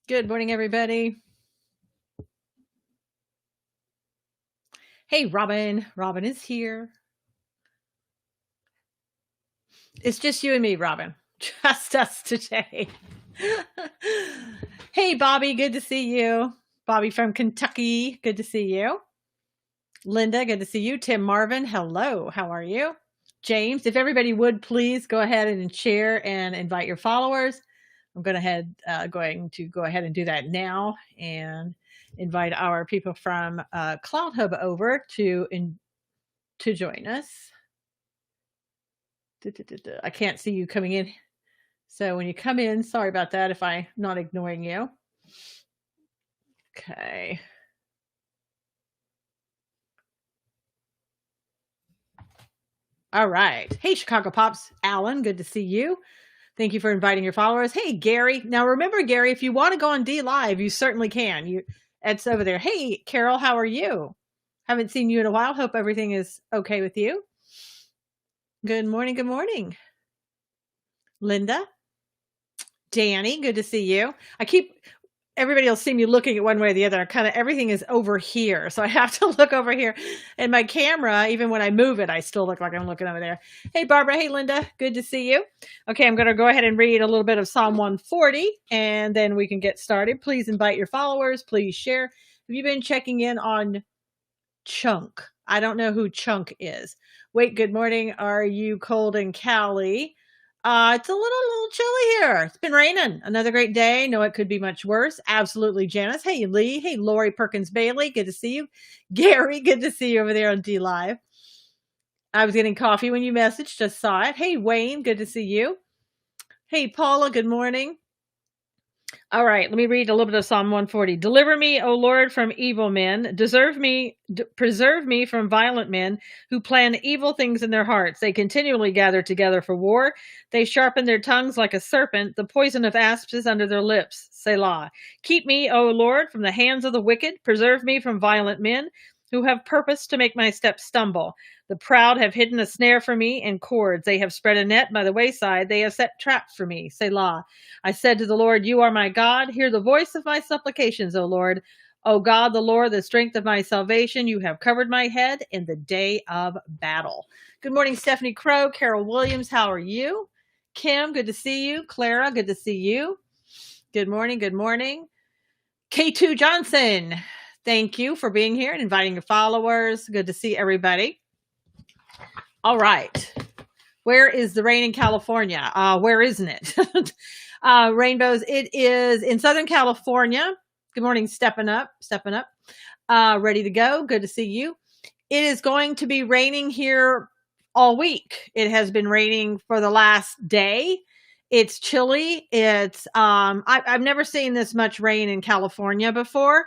Good morning, everybody. Hey, Robin. Robin is here. It's just you and me, Robin. Just us today. Hey, Bobby. Good to see you. Bobby from Kentucky. Good to see you. Linda. Good to see you. Tim Marvin. Hello. How are you? James. If everybody would please go ahead and share and invite your followers. I'm going to go ahead and do that now and invite our people from Cloud Hub over to join us. I can't see you coming in. So when you come in, sorry about that if I'm not ignoring you. Okay. All right. Hey, Chicago Pops. Alan, good to see you. Thank you for inviting your followers. Hey, Gary. Now remember, Gary, if you want to go on D Live, you certainly can. It's over there. Hey, Carol, how are you? Haven't seen you in a while. Hope everything is okay with you. Good morning. Good morning. Linda. Danny, good to see you. Everybody will see me looking at one way or the other. Everything is over here. So I have to look over here. And my camera, even when I move it, I still look like I'm looking over there. Hey, Barbara. Hey, Linda. Good to see you. Okay, I'm going to go ahead and read a little bit of Psalm 140, and then we can get started. Please invite your followers. Please share. Have you been checking in on Chunk? I don't know who Chunk is. Wait, good morning. Are you cold in Cali? It's a little chilly here. It's been raining. Another great day. No, it could be much worse. Absolutely, Janice. Hey, Lee. Hey, Lori Perkins Bailey. Good to see you. Gary, good to see you over there on D Live. I was getting coffee when you messaged. Just saw it. Hey, Wayne. Good to see you. Hey, Paula. Good morning. All right, let me read a little bit of Psalm 140. Deliver me, O Lord, from evil men. Preserve me from violent men who plan evil things in their hearts. They continually gather together for war. They sharpen their tongues like a serpent. The poison of asps is under their lips. Selah. Keep me, O Lord, from the hands of the wicked. Preserve me from violent men who have purpose to make my steps stumble. The proud have hidden a snare for me and cords. They have spread a net by the wayside. They have set traps for me. Selah. I said to the Lord, you are my God. Hear the voice of my supplications, O Lord. O God, the Lord, the strength of my salvation. You have covered my head in the day of battle. Good morning, Stephanie Crow. Carol Williams, how are you? Kim, good to see you. Clara, good to see you. Good morning. Good morning. K2 Johnson, thank you for being here and inviting your followers. Good to see everybody. All right. Where is the rain in California? Where isn't it? Rainbows. It is in Southern California. Good morning, stepping up. Ready to go. Good to see you. It is going to be raining here all week. It has been raining for the last day. It's chilly. I've never seen this much rain in California before.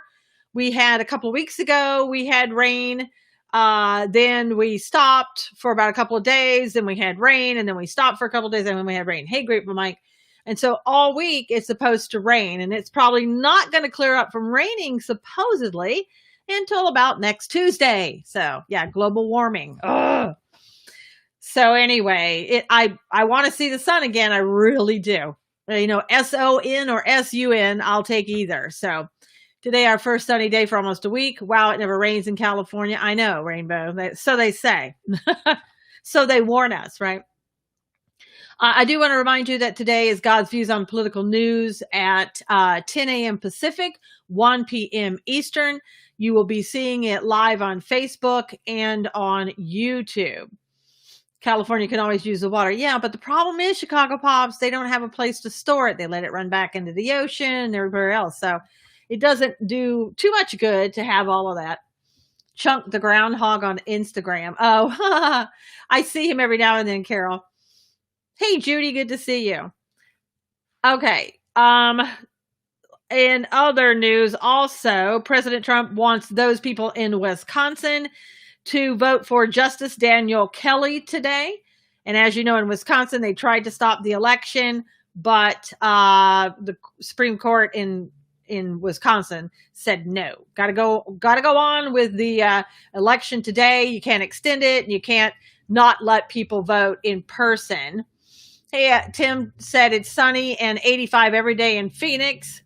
We had a couple of weeks ago, we had rain. Then we stopped for about a couple of days. Then we had rain, and then we stopped for a couple of days, and then we had rain. Hey, Grateful Mike. And so all week it's supposed to rain, and it's probably not going to clear up from raining supposedly until about next Tuesday. So yeah, global warming. Ugh. So anyway, I want to see the sun again. I really do. SON or SUN, I'll take either. So today, our first sunny day for almost a week. Wow, it never rains in California. I know, Rainbow. So they say. So they warn us, right? I do want to remind you that today is God's Views on Political News at 10 a.m. Pacific, 1 p.m. Eastern. You will be seeing it live on Facebook and on YouTube. California can always use the water. Yeah, but the problem is, Chicago Pops, they don't have a place to store it. They let it run back into the ocean and everywhere else. So it doesn't do too much good to have all of that. Chunk the groundhog on Instagram. Oh, I see him every now and then, Carol. Hey, Judy, good to see you. Okay. In other news, also, President Trump wants those people in Wisconsin to vote for Justice Daniel Kelly today. And as you know, in Wisconsin, they tried to stop the election, but the Supreme Court in Wisconsin said no. Got to go on with the election today. You can't extend it, and you can't not let people vote in person. Hey, Tim said it's sunny and 85 every day in Phoenix.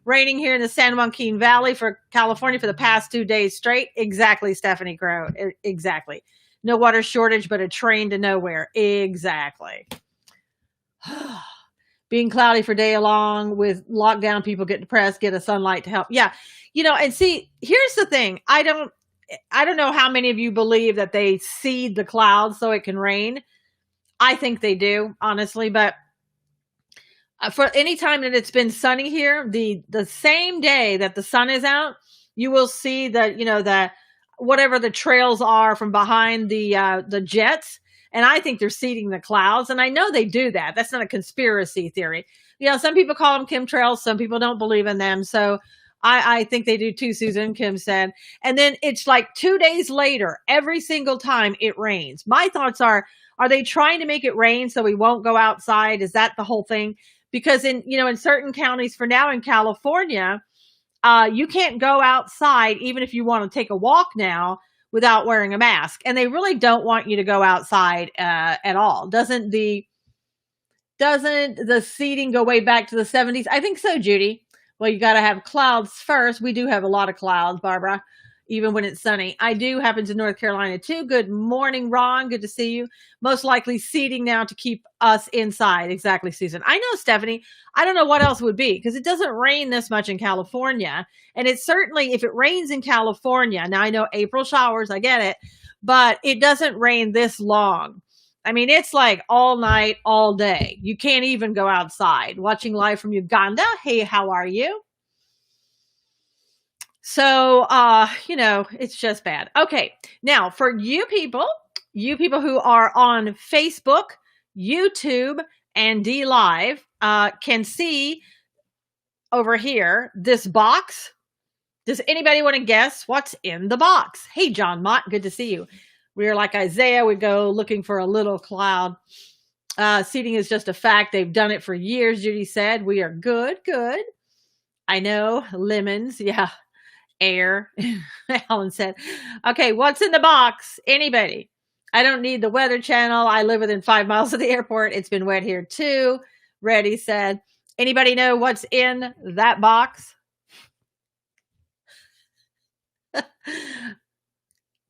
Raining here in the San Joaquin Valley for California for the past 2 days straight. Exactly, Stephanie Crow. Exactly. No water shortage, but a train to nowhere. Exactly. Being cloudy for day long with lockdown, people get depressed, get a sunlight to help. Yeah. And see, here's the thing. I don't know how many of you believe that they seed the clouds so it can rain. I think they do, honestly, but for any time that it's been sunny here, the same day that the sun is out, you will see the whatever the trails are from behind the jets. And I think they're seeding the clouds. And I know they do that. That's not a conspiracy theory. Some people call them chemtrails. Some people don't believe in them. So I think they do too, Susan, Kim said. And then it's like 2 days later, every single time it rains. My thoughts are they trying to make it rain so we won't go outside? Is that the whole thing? Because in certain counties for now in California, you can't go outside even if you want to take a walk now without wearing a mask. And they really don't want you to go outside at all. Doesn't the seating go way back to the 70s? I think so, Judy. Well, you got to have clouds first. We do have a lot of clouds, Barbara, even when it's sunny. I do happen to North Carolina too. Good morning, Ron. Good to see you. Most likely seating now to keep us inside. Exactly, Susan. I know, Stephanie. I don't know what else would be because it doesn't rain this much in California. And it's certainly, if it rains in California, now I know April showers, I get it, but it doesn't rain this long. I mean, it's like all night, all day. You can't even go outside. Watching live from Uganda. Hey, how are you? So, it's just bad. Okay. Now for you people who are on Facebook, YouTube, and D Live, can see over here, this box. Does anybody want to guess what's in the box? Hey, John Mott, good to see you. We're like Isaiah. We go looking for a little cloud. Seating is just a fact. They've done it for years, Judy said. We are good. I know. Lemons. Yeah. Air. Alan said. Okay, what's in the box? Anybody? I don't need the Weather Channel. I live within 5 miles of the airport. It's been wet here too. Reddy said. Anybody know what's in that box?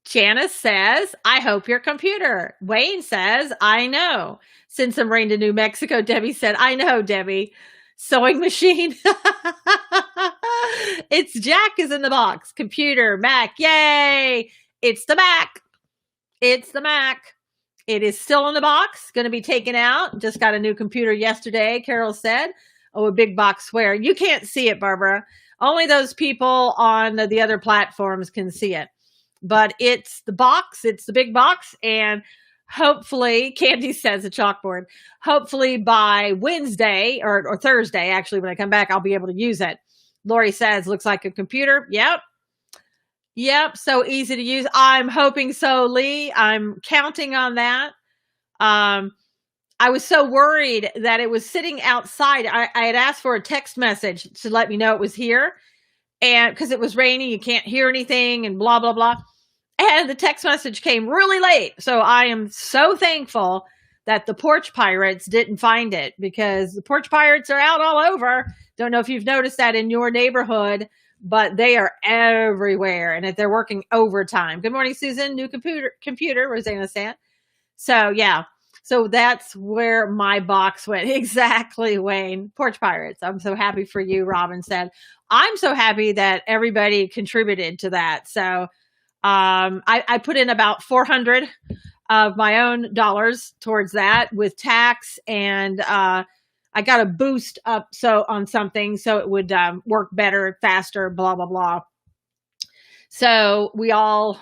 Janice says, I hope your computer. Wayne says, I know. Send some rain to New Mexico. Debbie said, I know, Debbie. Sewing machine. It's Jack is in the box. Computer, Mac. Yay. It's the Mac. It's the Mac. It is still in the box. Going to be taken out. Just got a new computer yesterday, Carol said. Oh, a big box where? You can't see it, Barbara. Only those people on the other platforms can see it. But it's the box. It's the big box. And hopefully, Candy says a chalkboard. Hopefully by Wednesday or Thursday, actually, when I come back, I'll be able to use it. Lori says, looks like a computer. Yep. So easy to use. I'm hoping so, Lee. I'm counting on that. I was so worried that it was sitting outside. I had asked for a text message to let me know it was here. And because it was raining, you can't hear anything and blah, blah, blah. And the text message came really late. So I am so thankful that the porch pirates didn't find it because the porch pirates are out all over. Don't know if you've noticed that in your neighborhood, but they are everywhere and that they're working overtime. Good morning, Susan. New computer, Rosanna said. So yeah. So that's where my box went. Exactly, Wayne. Porch pirates. I'm so happy for you, Robin said. I'm so happy that everybody contributed to that. So I put in about 400 of my own dollars towards that with tax, and I got a boost up on something so it would work better, faster, blah blah blah. So we all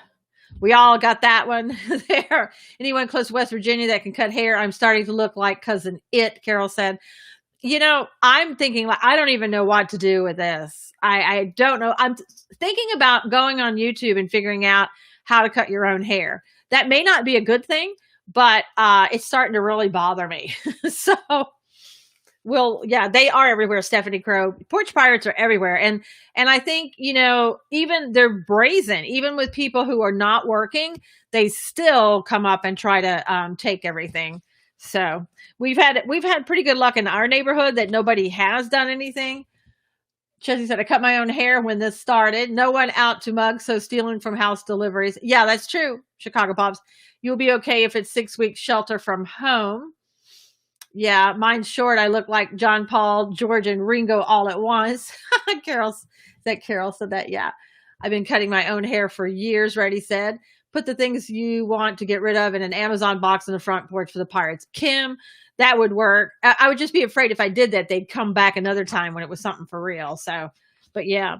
got that one there. Anyone close to West Virginia that can cut hair? I'm starting to look like cousin It, Carol said. I'm thinking I don't even know what to do with this. I don't know. I'm thinking about going on YouTube and figuring out how to cut your own hair. That may not be a good thing, but it's starting to really bother me. So, they are everywhere, Stephanie Crow. Porch pirates are everywhere. And I think, even they're brazen, even with people who are not working, they still come up and try to take everything. So we've had pretty good luck in our neighborhood that nobody has done anything. Chelsea said, I cut my own hair when this started. No one out to mug, so stealing from house deliveries. Yeah, that's true, Chicago Pops. You'll be okay if it's 6 weeks shelter from home. Yeah, mine's short. I look like John Paul, George, and Ringo all at once. Carol said that. Yeah. I've been cutting my own hair for years, Reddy said. Put the things you want to get rid of in an Amazon box on the front porch for the pirates. Kim, that would work. I would just be afraid if I did that, they'd come back another time when it was something for real. So, but yeah.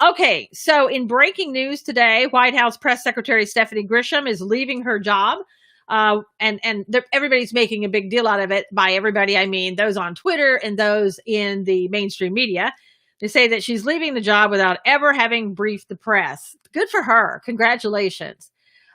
Okay. So in breaking news today, White House Press Secretary Stephanie Grisham is leaving her job. And everybody's making a big deal out of it. By everybody, I mean those on Twitter and those in the mainstream media. They say that she's leaving the job without ever having briefed the press. Good for her. Congratulations.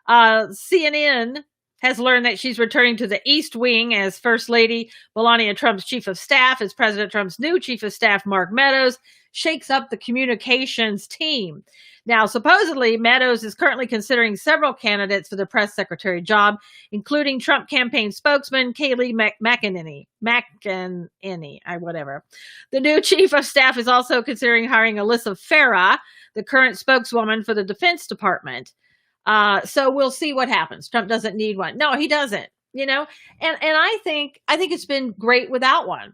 CNN has learned that she's returning to the East Wing as First Lady Melania Trump's chief of staff, as President Trump's new chief of staff, Mark Meadows, shakes up the communications team. Now, supposedly, Meadows is currently considering several candidates for the press secretary job, including Trump campaign spokesman Kayleigh McEnany, whatever. The new chief of staff is also considering hiring Alyssa Farah, the current spokeswoman for the Defense Department. So we'll see what happens. Trump doesn't need one. No, he doesn't. And I think it's been great without one.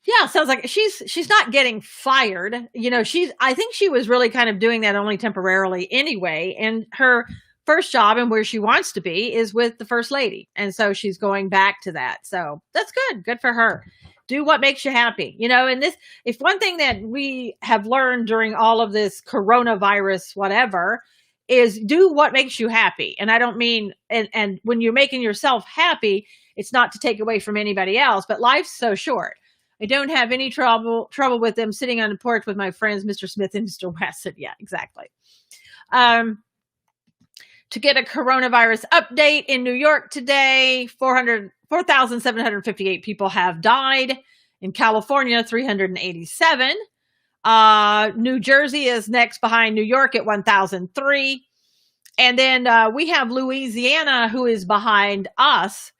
Yeah, sounds like she's not getting fired. I think she was really kind of doing that only temporarily anyway. And her first job and where she wants to be is with the First Lady. And so she's going back to that. So that's good. Good for her. Do what makes you happy. And if one thing that we have learned during all of this coronavirus, whatever, is do what makes you happy. And I don't mean, and when you're making yourself happy, it's not to take away from anybody else, but life's so short. I don't have any trouble with them sitting on the porch with my friends, Mr. Smith and Mr. West. Yeah, exactly. To get a coronavirus update in New York today, 4,758 people have died. In California, 387. New Jersey is next behind New York at 1,003. And then we have Louisiana, who is behind us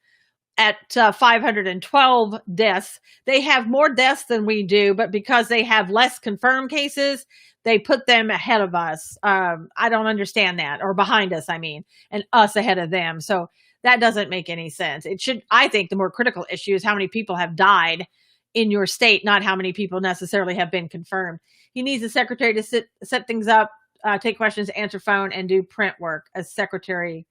at 512 deaths. They have more deaths than we do, but because they have less confirmed cases, they put them ahead of us. I don't understand that, or behind us, I mean, and us ahead of them. So that doesn't make any sense. I think the more critical issue is how many people have died in your state, not how many people necessarily have been confirmed. He needs a secretary to set things up, take questions, answer phone, and do print work as secretary.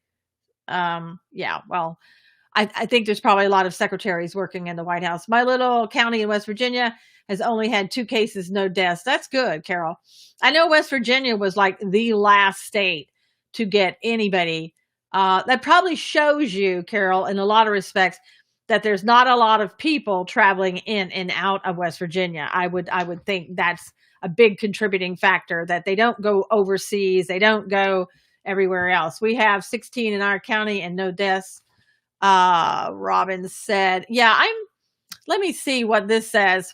I think there's probably a lot of secretaries working in the White House. My little county in West Virginia has only had 2 cases, no deaths. That's good, Carol. I know West Virginia was like the last state to get anybody. That probably shows you, Carol, in a lot of respects, that there's not a lot of people traveling in and out of West Virginia. I would think that's a big contributing factor, that they don't go overseas. They don't go everywhere else. We have 16 in our county and no deaths. Robin said, let me see what this says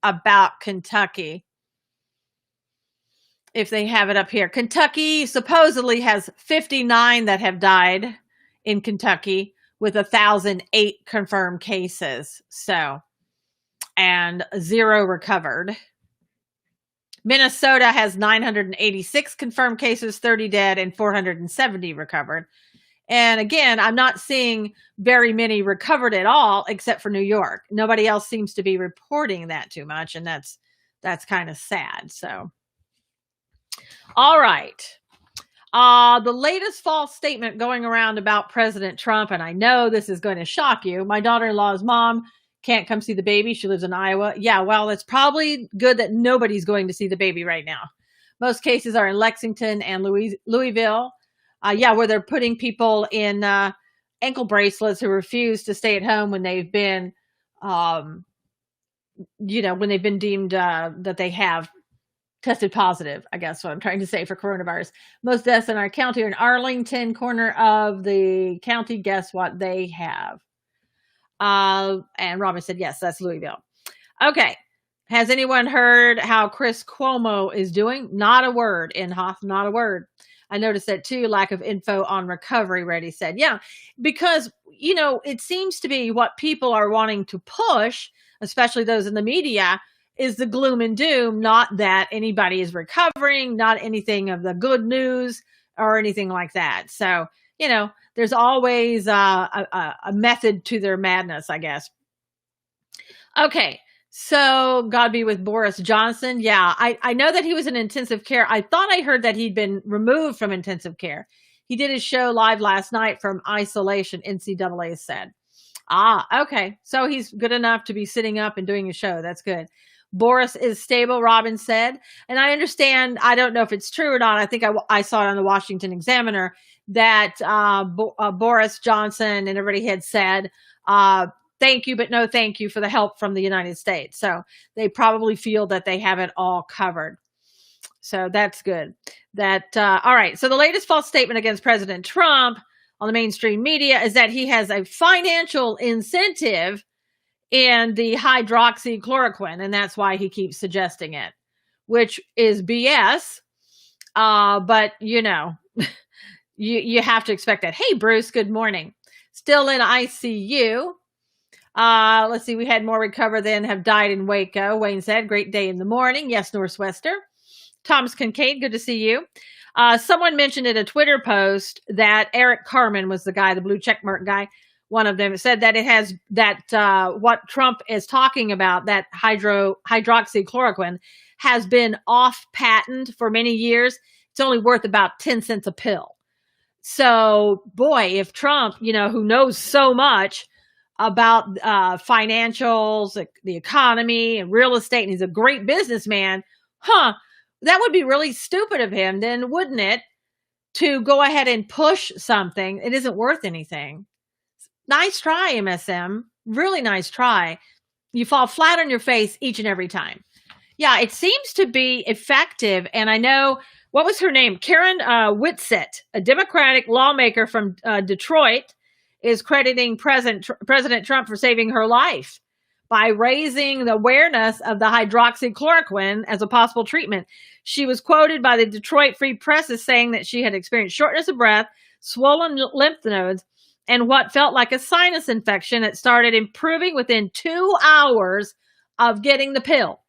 about Kentucky. If they have it up here. Kentucky supposedly has 59 that have died in Kentucky with 1,008 confirmed cases. So, and 0 recovered. Minnesota has 986 confirmed cases, 30 dead, and 470 recovered. And again, I'm not seeing very many recovered at all, except for New York. Nobody else seems to be reporting that too much, and that's kind of sad. So, all right. The latest false statement going around about President Trump, and I know this is going to shock you. My daughter-in-law's mom can't come see the baby. She lives in Iowa. Yeah, well, it's probably good that nobody's going to see the baby right now. Most cases are in Lexington and Louisville. Where they're putting people in ankle bracelets who refuse to stay at home when they've been, when they've been deemed that they have tested positive, I guess what I'm trying to say, for coronavirus. Most deaths in our county are in Arlington, corner of the county. Guess what they have? And Robin said, yes, that's Louisville. Okay. Has anyone heard how Chris Cuomo is doing? Not a word, Inhofe, not a word. I noticed that too, lack of info on recovery, Reddy said. Yeah, because, it seems to be what people are wanting to push, especially those in the media, is the gloom and doom, not that anybody is recovering, not anything of the good news or anything like that. So, there's always a method to their madness, I guess. Okay. So God be with Boris Johnson. Yeah, I know that he was in intensive care. I thought I heard that he'd been removed from intensive care. He did his show live last night from isolation, NCAA said. Okay. So he's good enough to be sitting up and doing a show. That's good. Boris is stable, Robin said. And I understand, I don't know if it's true or not. I think I saw it on the Washington Examiner that Boris Johnson and everybody had said, thank you, but no thank you for the help from the United States. So they probably feel that they have it all covered. So that's good. All right. So the latest false statement against President Trump on the mainstream media is that he has a financial incentive in the hydroxychloroquine, and that's why he keeps suggesting it, which is BS. But you have to expect that. Hey, Bruce, good morning. Still in ICU. Let's see. We had more recover than have died in Waco. Wayne said, great day in the morning. Yes, Northwester. Thomas Kincaid, good to see you. Someone mentioned in a Twitter post that Eric Carmen was the guy, the blue checkmark guy. One of them said that it has what Trump is talking about, that hydroxychloroquine, has been off patent for many years. It's only worth about 10 cents a pill. So, boy, if Trump, who knows so much about financials, the economy, and real estate, and he's a great businessman, that would be really stupid of him, then, wouldn't it, to go ahead and push something? It isn't worth anything. Nice try, MSM. Really nice try. You fall flat on your face each and every time. Yeah, it seems to be effective. And I know, what was her name? Karen Whitsett, a Democratic lawmaker from Detroit, is crediting President Trump for saving her life by raising the awareness of the hydroxychloroquine as a possible treatment. She was quoted by the Detroit Free Press as saying that she had experienced shortness of breath, swollen lymph nodes, and what felt like a sinus infection that started improving within 2 hours of getting the pill.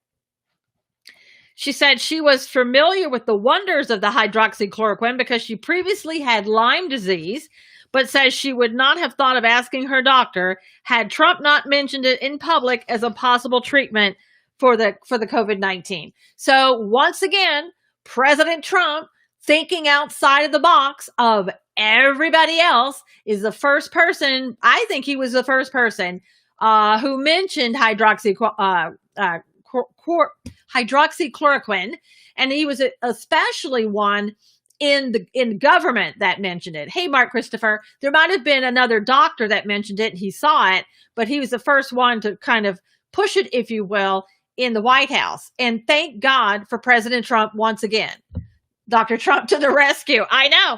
She said she was familiar with the wonders of the hydroxychloroquine because she previously had Lyme disease, but says she would not have thought of asking her doctor had Trump not mentioned it in public as a possible treatment for the COVID-19. So once again, President Trump, thinking outside of the box of everybody else, is the first person, I think he was the first person who mentioned hydroxychloroquine, and he was especially one in government that mentioned it. Hey, Mark Christopher, there might have been another doctor that mentioned it, and he saw it, but he was the first one to kind of push it, if you will, in the White House. And thank God for President Trump once again. Dr. Trump to the rescue. I know.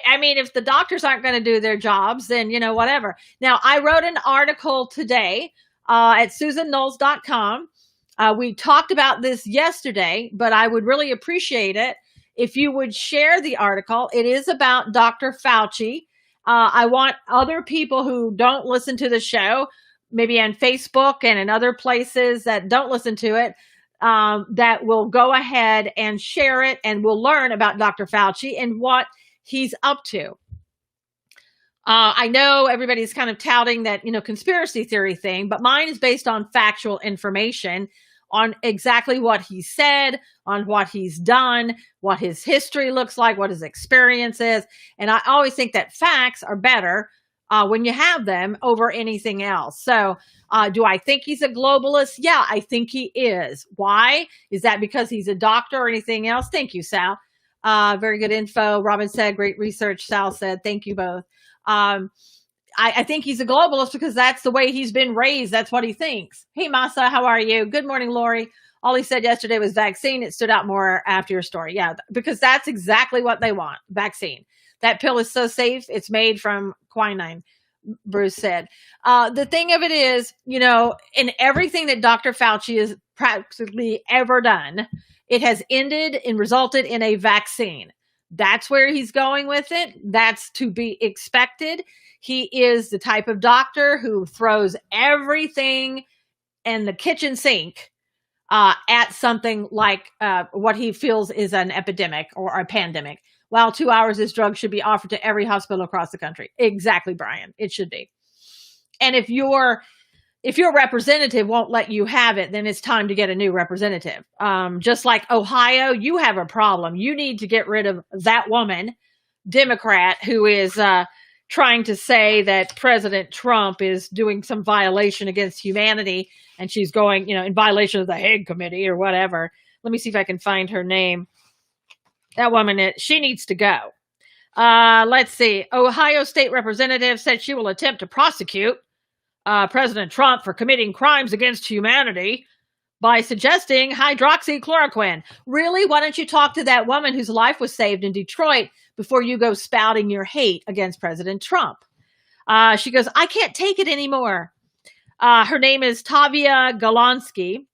I mean, if the doctors aren't going to do their jobs, then, whatever. Now, I wrote an article today at SusanKnowles.com. We talked about this yesterday, but I would really appreciate it if you would share the article. It is about Dr. Fauci. I want other people who don't listen to the show, maybe on Facebook and in other places that don't listen to it, that will go ahead and share it, and we'll learn about Dr. Fauci and what he's up to. I know everybody's kind of touting that, conspiracy theory thing, but mine is based on factual information on exactly what he said, on what he's done, what his history looks like, what his experience is. And I always think that facts are better when you have them over anything else. So do I think he's a globalist? Yeah, I think he is. Why? Is that because he's a doctor or anything else? Thank you, Sal. Very good info. Robin said, great research. Sal said, thank you both. I think he's a globalist because that's the way he's been raised. That's what he thinks. Hey, Masa, how are you? Good morning, Lori. All he said yesterday was vaccine. It stood out more after your story. Yeah, because that's exactly what they want, vaccine. That pill is so safe. It's made from quinine, Bruce said. The thing of it is, in everything that Dr. Fauci has practically ever done, it has ended and resulted in a vaccine. That's where he's going with it. That's to be expected. He is the type of doctor who throws everything in the kitchen sink at something like what he feels is an epidemic or a pandemic. While 2 hours, this drug should be offered to every hospital across the country. Exactly, Brian. It should be. And if your representative won't let you have it, then it's time to get a new representative. Just like Ohio, you have a problem. You need to get rid of that woman, Democrat, who is trying to say that President Trump is doing some violation against humanity, and she's going, in violation of the Hague Committee or whatever. Let me see if I can find her name. That woman, she needs to go. Let's see. Ohio State Representative said she will attempt to prosecute President Trump for committing crimes against humanity by suggesting hydroxychloroquine. Really? Why don't you talk to that woman whose life was saved in Detroit before you go spouting your hate against President Trump? She goes, I can't take it anymore. Her name is Tavia Golonsky.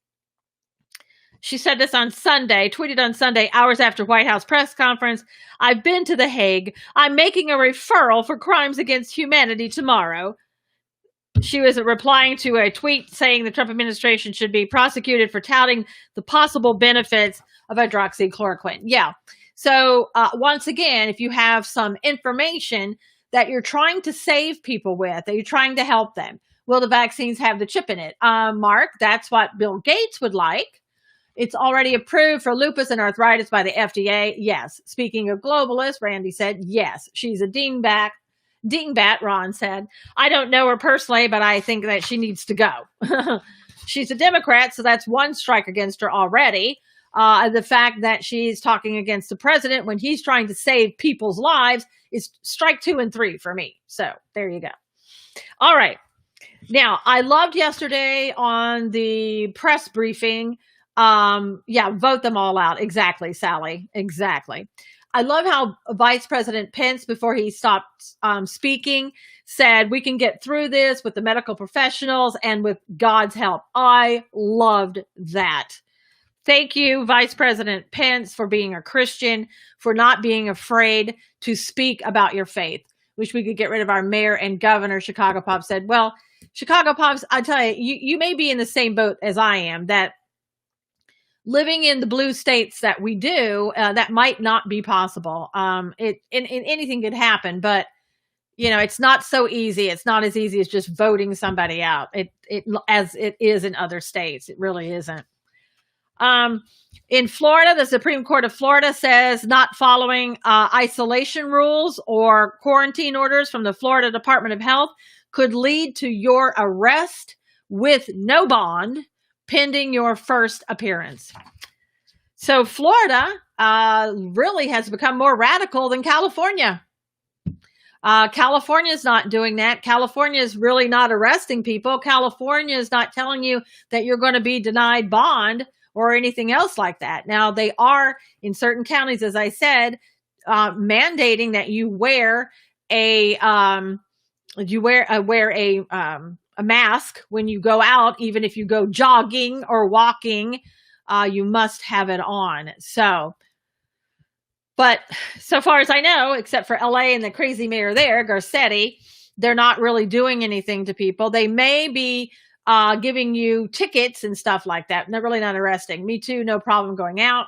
She said this on Sunday, tweeted on Sunday, hours after White House press conference. I've been to The Hague. I'm making a referral for crimes against humanity tomorrow. She was replying to a tweet saying the Trump administration should be prosecuted for touting the possible benefits of hydroxychloroquine. Yeah. So once again, if you have some information that you're trying to save people with, that you're trying to help them, will the vaccines have the chip in it? Mark, that's what Bill Gates would like. It's already approved for lupus and arthritis by the FDA. Yes. Speaking of globalists, Randy said, yes, she's a dingbat, Ron said. I don't know her personally, but I think that she needs to go. She's a Democrat, so that's one strike against her already. The fact that she's talking against the president when he's trying to save people's lives is strike 2 and 3 for me. So there you go. All right. Now, I loved yesterday on the press briefing. Vote them all out. Exactly, Sally. Exactly. I love how Vice President Pence, before he stopped speaking, said we can get through this with the medical professionals and with God's help. I loved that. Thank you, Vice President Pence, for being a Christian, for not being afraid to speak about your faith. Wish we could get rid of our mayor and governor, Chicago Pop said. Well, Chicago Pops, I tell you, you may be in the same boat as I am, that living in the blue states that we do, that might not be possible. Anything could happen, but it's not so easy. It's not as easy as just voting somebody out. As it is in other states. It really isn't. In Florida, the Supreme Court of Florida says not following isolation rules or quarantine orders from the Florida Department of Health could lead to your arrest with no bond pending your first appearance. So Florida really has become more radical than California. California is not doing that. California is really not arresting people. California is not telling you that you're going to be denied bond or anything else like that. Now, they are in certain counties, as I said, mandating that you wear a mask when you go out, even if you go jogging or walking, you must have it on. So, but so far as I know, except for LA and the crazy mayor there, Garcetti, they're not really doing anything to people. They may be giving you tickets and stuff like that. And they're really not arresting. Me too, no problem going out.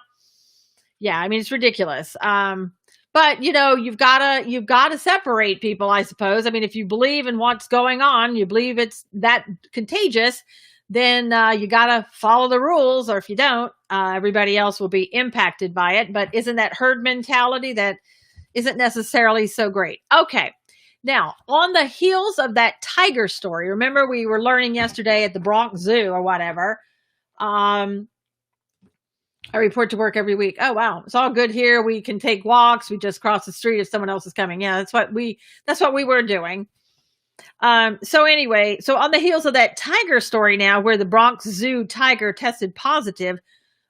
Yeah, I mean, it's ridiculous. But you've got to separate people, I suppose. I mean, if you believe in what's going on, you believe it's that contagious, then you got to follow the rules. Or if you don't, everybody else will be impacted by it. But isn't that herd mentality that isn't necessarily so great? Okay. Now, on the heels of that tiger story, remember we were learning yesterday at the Bronx Zoo or whatever. I report to work every week. Oh, wow. It's all good here. We can take walks. We just cross the street if someone else is coming. Yeah, that's what we were doing. So anyway, so on the heels of that tiger story now, where the Bronx Zoo tiger tested positive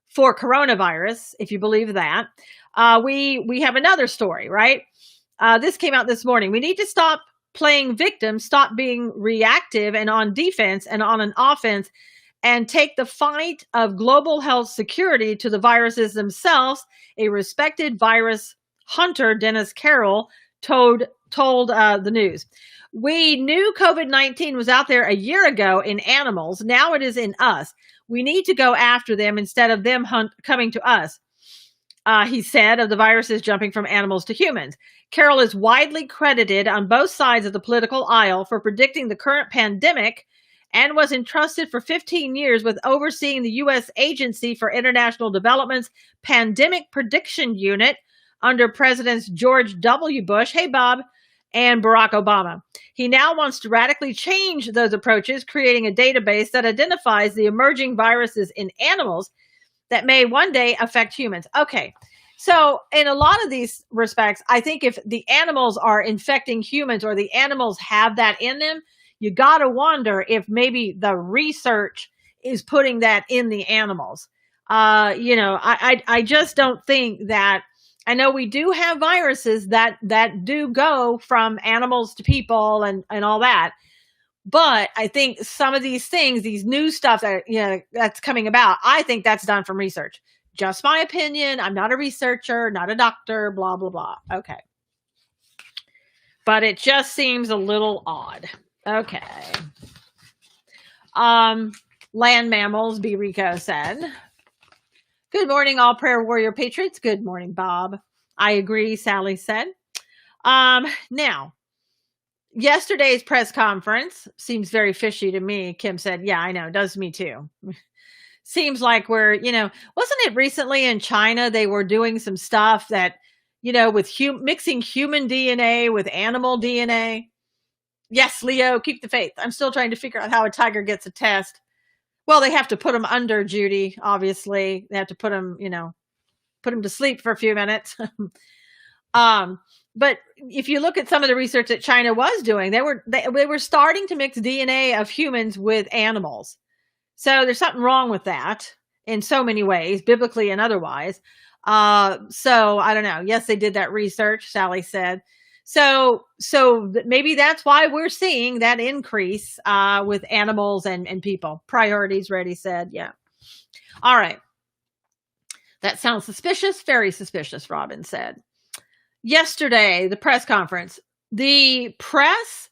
for coronavirus, if you believe that, we have another story, right? This came out this morning. We need to stop playing victim, stop being reactive and on defense and on an offense, and take the fight of global health security to the viruses themselves, a respected virus hunter Dennis Carroll told the news. We knew COVID-19 was out there a year ago in animals. Now it is in us. We need to go after them instead of them coming to us. He said, of the viruses jumping from animals to humans. Carroll is widely credited on both sides of the political aisle for predicting the current pandemic and was entrusted for 15 years with overseeing the U.S. Agency for International Development's Pandemic Prediction Unit under Presidents George W. Bush, hey Bob, and Barack Obama. He now wants to radically change those approaches, creating a database that identifies the emerging viruses in animals that may one day affect humans. Okay, so in a lot of these respects, I think if the animals are infecting humans or the animals have that in them, you got to wonder if maybe the research is putting that in the animals. I just don't think that. I know we do have viruses that do go from animals to people and all that. But I think some of these things, these new stuff that, that's coming about, I think that's done from research. Just my opinion. I'm not a researcher, not a doctor, blah, blah, blah. Okay. But it just seems a little odd. Okay. Land mammals, B. Rico said. Good morning, all prayer warrior patriots. Good morning, Bob. I agree, Sally said. Now, yesterday's press conference seems very fishy to me. Kim said, yeah, I know. It does me too. Seems like we're, wasn't it recently in China, they were doing some stuff that, with mixing human DNA with animal DNA. Yes, Leo, keep the faith. I'm still trying to figure out how a tiger gets a test. Well, they have to put him under, Judy, obviously. They have to put him to sleep for a few minutes. But if you look at some of the research that China was doing, they were starting to mix DNA of humans with animals. So there's something wrong with that in so many ways, biblically and otherwise. So I don't know. Yes, they did that research, Sally said. So maybe that's why we're seeing that increase with animals and people. Priorities, Reddy said. Yeah. All right. That sounds suspicious. Very suspicious, Robin said. Yesterday, the press conference, the press,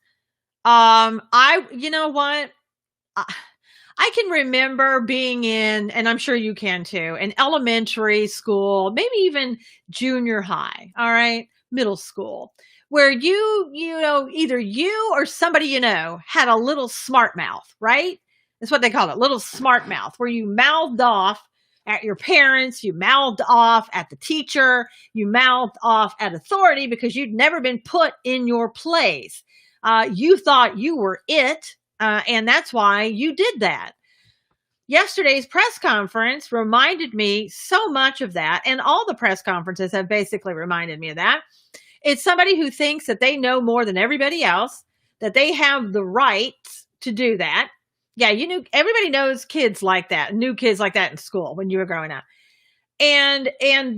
you know what? I can remember being in, and I'm sure you can too, in elementary school, maybe even junior high, all right, middle school, where either you or somebody had a little smart mouth, right? That's what they call it, little smart mouth, where you mouthed off at your parents, you mouthed off at the teacher, you mouthed off at authority because you'd never been put in your place. You thought you were it, and that's why you did that. Yesterday's press conference reminded me so much of that, and all the press conferences have basically reminded me of that. It's somebody who thinks that they know more than everybody else, that they have the right to do that. Yeah, everybody knows kids like that, new kids like that in school when you were growing up. And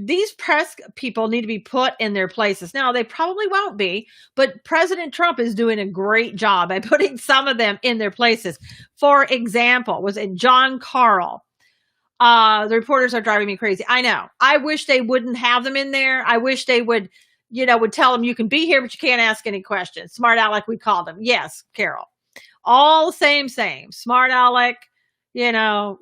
these press people need to be put in their places. Now, they probably won't be, but President Trump is doing a great job by putting some of them in their places. For example, was it John Carl? The reporters are driving me crazy. I know. I wish they wouldn't have them in there. I wish they would tell them you can be here, but you can't ask any questions. Smart aleck, we called them. Yes, Carol. All same. Smart aleck,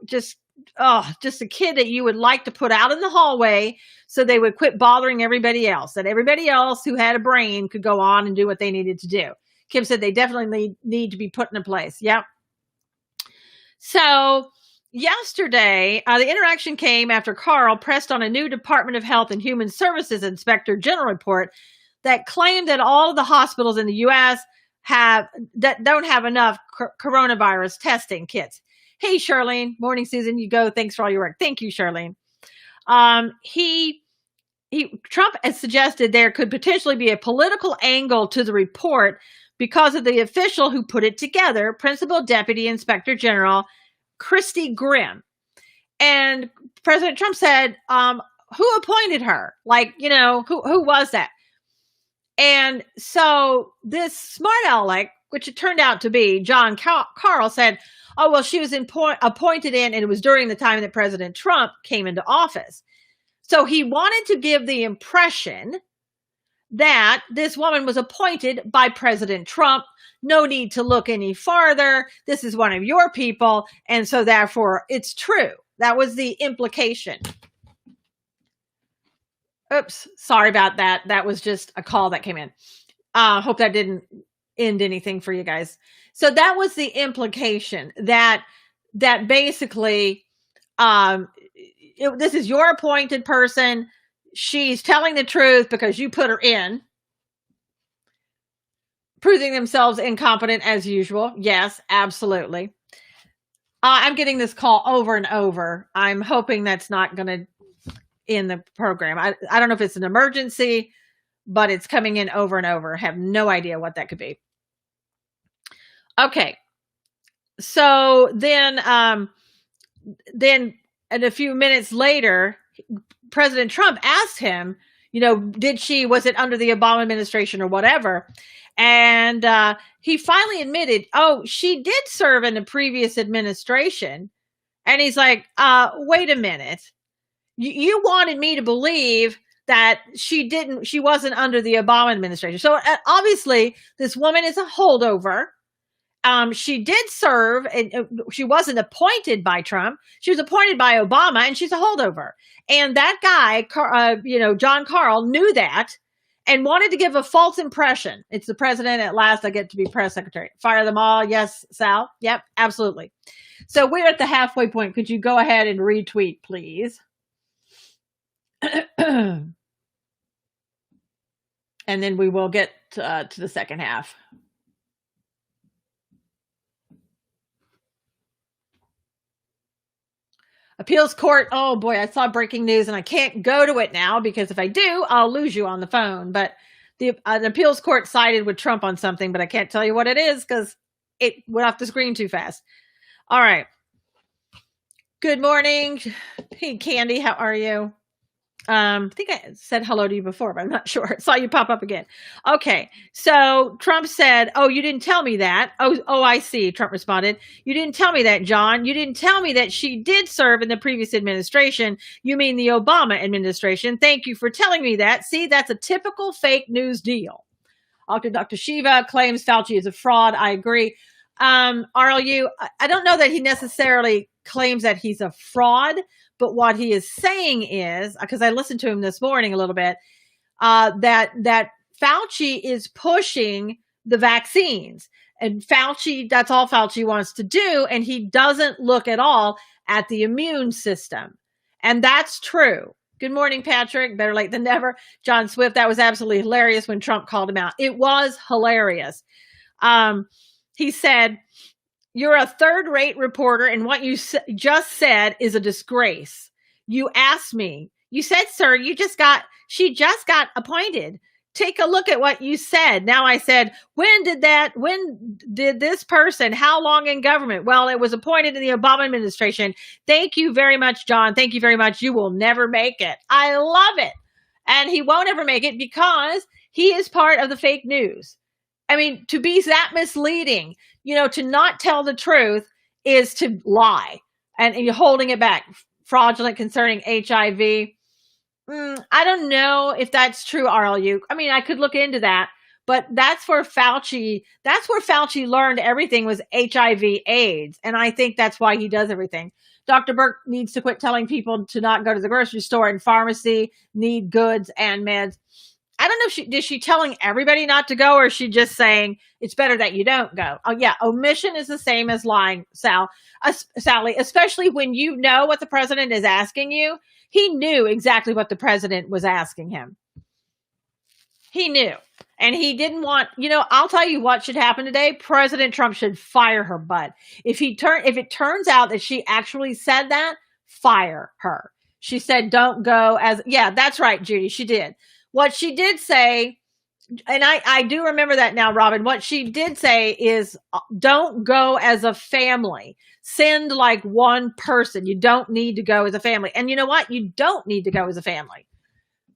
just a kid that you would like to put out in the hallway so they would quit bothering everybody else, that everybody else who had a brain could go on and do what they needed to do. Kim said they definitely need to be put in a place. Yep. So yesterday, the interaction came after Carl pressed on a new Department of Health and Human Services Inspector General report that claimed that all of the hospitals in the U.S. don't have enough coronavirus testing kits. Hey, Charlene. Morning, Susan. You go. Thanks for all your work. Thank you, Charlene. Trump has suggested there could potentially be a political angle to the report because of the official who put it together, Principal Deputy Inspector General Christy Grimm. And President Trump said, who appointed her? Who was that? And so this smart aleck, which it turned out to be John Carl, said, oh, well, she was appointed in, and it was during the time that President Trump came into office. So he wanted to give the impression that this woman was appointed by President Trump. No need to look any farther. This is one of your people. And so therefore it's true. That was the implication. Oops, sorry about that. That was just a call that came in. Hope that didn't end anything for you guys. So that was the implication that basically this is your appointed person. She's telling the truth because you put her in. Proving themselves incompetent as usual. Yes, absolutely. I'm getting this call over and over. I'm hoping that's not going to end the program. I don't know if it's an emergency, but it's coming in over and over. I have no idea what that could be. Okay. So then and a few minutes later, President Trump asked him, was it under the Obama administration or whatever? And he finally admitted, she did serve in the previous administration. And he's like, wait a minute. You wanted me to believe that she wasn't under the Obama administration. So obviously this woman is a holdover. She did serve, and she wasn't appointed by Trump. She was appointed by Obama, and she's a holdover. And that guy, John Carl, knew that and wanted to give a false impression. It's the president. At last, I get to be press secretary. Fire them all. Yes, Sal. Yep, absolutely. So we're at the halfway point. Could you go ahead and retweet, please? And then we will get to the second half. Appeals court. Oh boy, I saw breaking news and I can't go to it now because if I do, I'll lose you on the phone. But the appeals court sided with Trump on something, but I can't tell you what it is because it went off the screen too fast. All right. Good morning. Hey, Candy, how are you? I think I said hello to you before, but I'm not sure. I saw you pop up again. Okay. So Trump said, you didn't tell me that. Oh, I see. Trump responded. You didn't tell me that, John. You didn't tell me that she did serve in the previous administration. You mean the Obama administration. Thank you for telling me that. See, that's a typical fake news deal. Dr. Shiva claims Fauci is a fraud. I agree. RLU, I don't know that he necessarily claims that he's a fraud, but what he is saying is, because I listened to him this morning a little bit, that Fauci is pushing the vaccines. And Fauci, that's all Fauci wants to do. And he doesn't look at all at the immune system. And that's true. Good morning, Patrick. Better late than never. John Swift, that was absolutely hilarious when Trump called him out. It was hilarious. He said, you're a third-rate reporter, and what you just said is a disgrace. You asked me. You said, sir, she just got appointed. Take a look at what you said. Now I said, when did this person, how long in government? Well, it was appointed in the Obama administration. Thank you very much, John. Thank you very much. You will never make it. I love it. And he won't ever make it because he is part of the fake news. I mean, to be that misleading, to not tell the truth is to lie and you're holding it back. Fraudulent concerning HIV. I don't know if that's true, RLU. I mean, I could look into that, but that's where Fauci learned everything was HIV AIDS. And I think that's why he does everything. Dr. Burke needs to quit telling people to not go to the grocery store and pharmacy, need goods and meds. I don't know is she telling everybody not to go or is she just saying it's better that you don't go? Oh yeah, omission is the same as lying, Sally, especially when you know what the president is asking you. He knew exactly what the president was asking him. He knew. And he didn't want, I'll tell you what should happen today. President Trump should fire her butt. If it turns out that she actually said that, fire her. She said, don't go that's right, Judy, she did. What she did say, and I do remember that now, Robin, what she did say is don't go as a family. Send like one person. You don't need to go as a family. And you know what? You don't need to go as a family.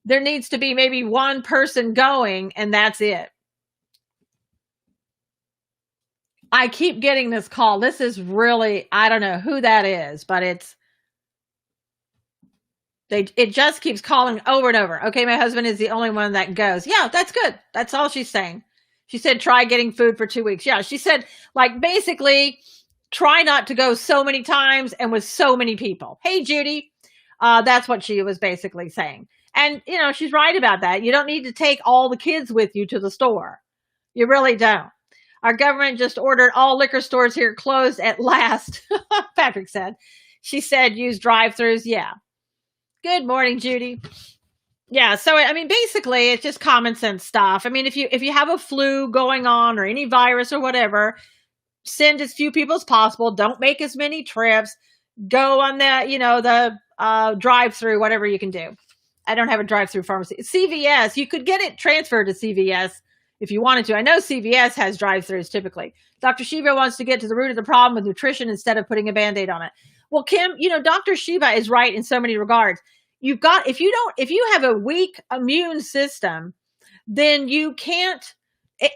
There needs to be maybe one person going and that's it. I keep getting this call. This is really, I don't know who that is, but it's It just keeps calling over and over. Okay, my husband is the only one that goes. Yeah, that's good. That's all she's saying. She said, try getting food for 2 weeks. Yeah, she said, like, basically, try not to go so many times and with so many people. Hey, Judy. That's what she was basically saying. And, she's right about that. You don't need to take all the kids with you to the store. You really don't. Our government just ordered all liquor stores here closed at last, Patrick said. She said use drive-thrus. Yeah. Good morning, Judy. Yeah, so I mean, basically, it's just common sense stuff. I mean, if you have a flu going on or any virus or whatever, send as few people as possible. Don't make as many trips. Go on the drive-through, whatever you can do. I don't have a drive-through pharmacy. CVS, you could get it transferred to CVS if you wanted to. I know CVS has drive-throughs typically. Dr. Shiva wants to get to the root of the problem with nutrition instead of putting a Band-Aid on it. Well, Kim, Dr. Shiva is right in so many regards. If you have a weak immune system, then you can't,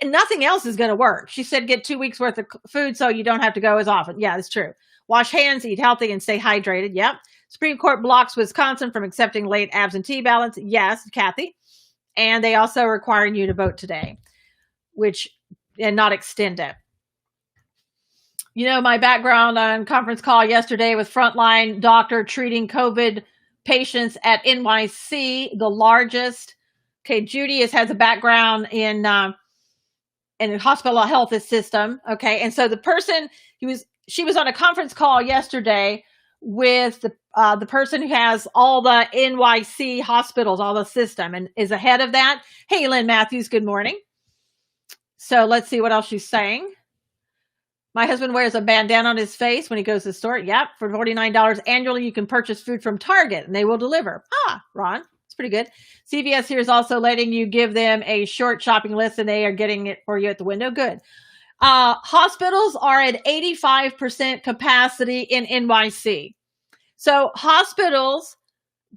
nothing else is going to work. She said, get 2 weeks worth of food so you don't have to go as often. Yeah, that's true. Wash hands, eat healthy, and stay hydrated. Yep. Supreme Court blocks Wisconsin from accepting late absentee ballots. Yes, Kathy. And they also requiring you to vote today, and not extend it. My background on conference call yesterday with frontline doctor treating COVID patients at NYC, the largest. Okay, Judy has a background in the hospital health system. Okay, and so the person she was on a conference call yesterday with the person who has all the NYC hospitals, all the system, and is ahead of that. Hey, Lynn Matthews, good morning. So let's see what else she's saying. My husband wears a bandana on his face when he goes to the store. Yep, for $49 annually, you can purchase food from Target, and they will deliver. Ron, it's pretty good. CVS here is also letting you give them a short shopping list, and they are getting it for you at the window. Good. Hospitals are at 85% capacity in NYC. So hospitals,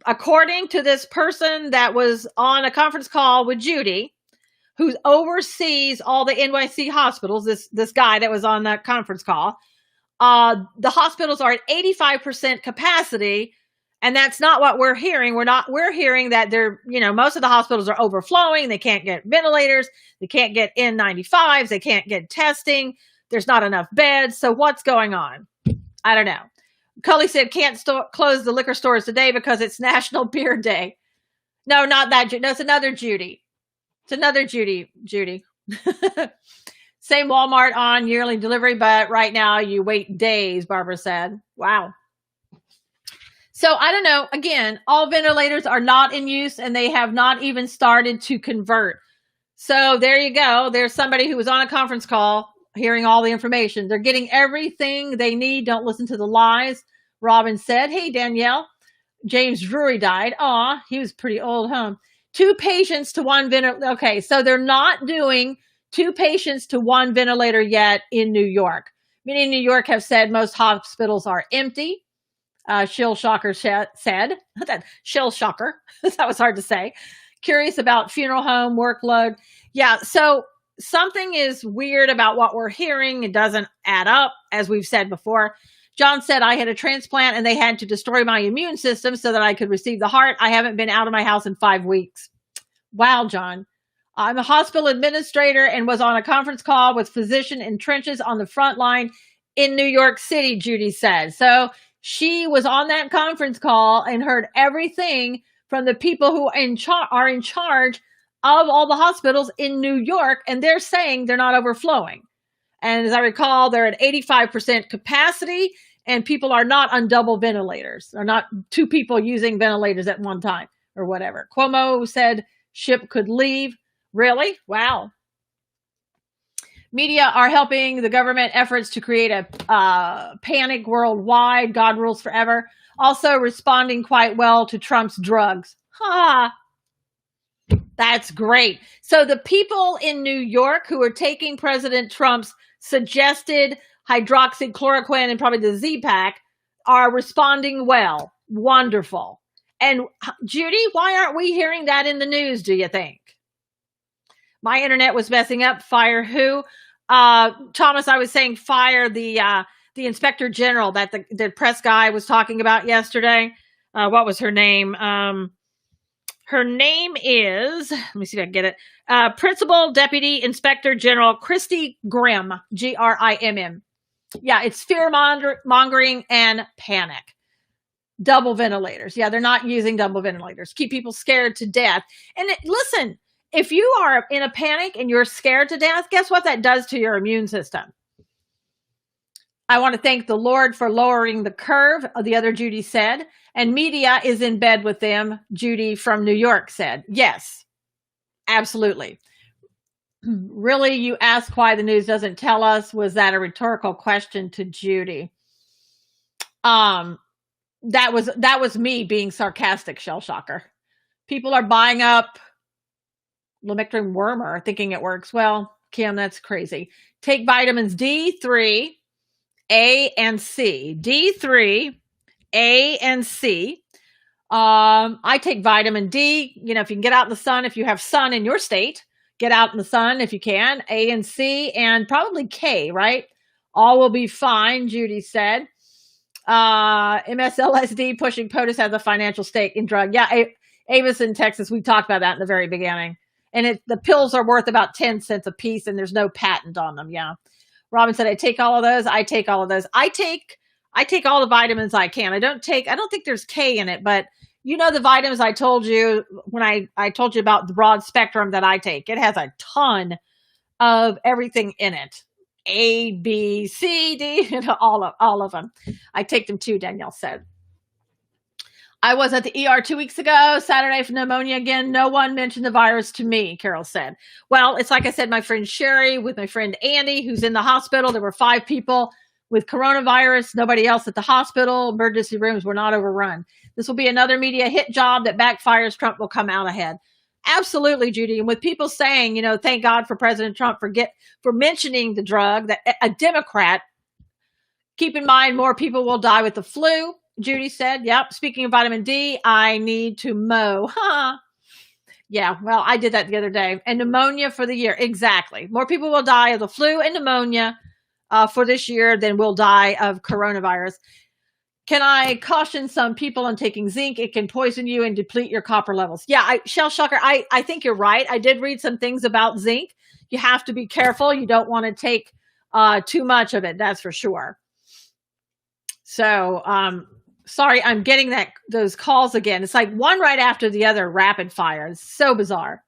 according to this person that was on a conference call with Judy, who oversees all the NYC hospitals, this guy that was on that conference call, the hospitals are at 85% capacity, and that's not what we're hearing. We're hearing that most of the hospitals are overflowing. They can't get ventilators. They can't get N95s. They can't get testing. There's not enough beds. So what's going on? I don't know. Cully said can't close the liquor stores today because it's National Beer Day. No, not that. No, it's another Judy. It's another Judy. Same Walmart on yearly delivery, but right now you wait days, Barbara said. Wow. So I don't know. Again, all ventilators are not in use and they have not even started to convert. So there you go. There's somebody who was on a conference call hearing all the information. They're getting everything they need. Don't listen to the lies. Robin said, hey, Danielle, James Drury died. Aw, he was pretty old, huh? 2 patients to 1 ventilator. Okay, so they're not doing 2 patients to 1 ventilator yet in New York. Many in New York have said most hospitals are empty. Shill Shocker said. Shill Shocker. That was hard to say. Curious about funeral home workload. Yeah, so something is weird about what we're hearing. It doesn't add up, as we've said before. John said, I had a transplant and they had to destroy my immune system so that I could receive the heart. I haven't been out of my house in 5 weeks. Wow, John. I'm a hospital administrator and was on a conference call with physician in trenches on the front line in New York City, Judy said. So she was on that conference call and heard everything from the people who are in charge of all the hospitals in New York, and they're saying they're not overflowing. And as I recall, they're at 85% capacity, and people are not on double ventilators. They're not 2 people using ventilators at one time or whatever. Cuomo said ship could leave. Really? Wow. Media are helping the government efforts to create a panic worldwide. God rules forever. Also responding quite well to Trump's drugs. That's great. So the people in New York who are taking President Trump's suggested hydroxychloroquine and probably the Z-Pack are responding well. Wonderful. And Judy, why aren't we hearing that in the news, do you think? My internet was messing up. Fire who? Thomas, I was saying fire the inspector general that the press guy was talking about yesterday. What was her name? Her name is, let me see if I can get it. Principal Deputy Inspector General Christy Grimm, Grimm. Yeah, it's fear mongering and panic. Double ventilators. Yeah, they're not using double ventilators. Keep people scared to death. And listen, if you are in a panic and you're scared to death, guess what that does to your immune system? I want to thank the Lord for lowering the curve, the other Judy said. And media is in bed with them, Judy from New York said. Yes, absolutely. Really, you ask why the news doesn't tell us? Was that a rhetorical question to Judy? That was me being sarcastic, Shell Shocker. People are buying up Lamictal Wormer thinking it works. Well, Kim, that's crazy. Take vitamins D3, A, and C. D3, A, and C. I take vitamin D. You know, if you can get out in the sun, if you have sun in your state, get out in the sun if you can. A and C, and probably K, right? All will be fine, Judy said. MSLSD pushing POTUS has a financial stake in drug. Yeah, Avis in Texas, we talked about that in the very beginning. And the pills are worth about 10 cents a piece, and there's no patent on them. Yeah. Robin said, I take all of those. I take all of those. I take all the vitamins I can. I don't think there's K in it, but you know the vitamins I told you when I told you about the broad spectrum that I take. It has a ton of everything in it. A, B, C, D, all of them. I take them too, Danielle said. I was at the ER 2 weeks ago, Saturday for pneumonia again. No one mentioned the virus to me, Carol said. Well, it's like I said, my friend Sherry with my friend Andy, who's in the hospital. There were 5 people with coronavirus, nobody else at the hospital. Emergency rooms were not overrun. This will be another media hit job that backfires. Trump will come out ahead. Absolutely, Judy. And with people saying, you know, thank God for President Trump for mentioning the drug, that a Democrat, keep in mind more people will die with the flu. Judy said, yep. Speaking of vitamin D, I need to mow. Huh. Yeah, well, I did that the other day. And pneumonia for the year. Exactly. More people will die of the flu and pneumonia for this year than will die of coronavirus. Can I caution some people on taking zinc? It can poison you and deplete your copper levels. Yeah, Shell Shocker, I think you're right. I did read some things about zinc. You have to be careful. You don't want to take too much of it. That's for sure. So, sorry, I'm getting those calls again. It's like one right after the other, rapid fire. It's so bizarre.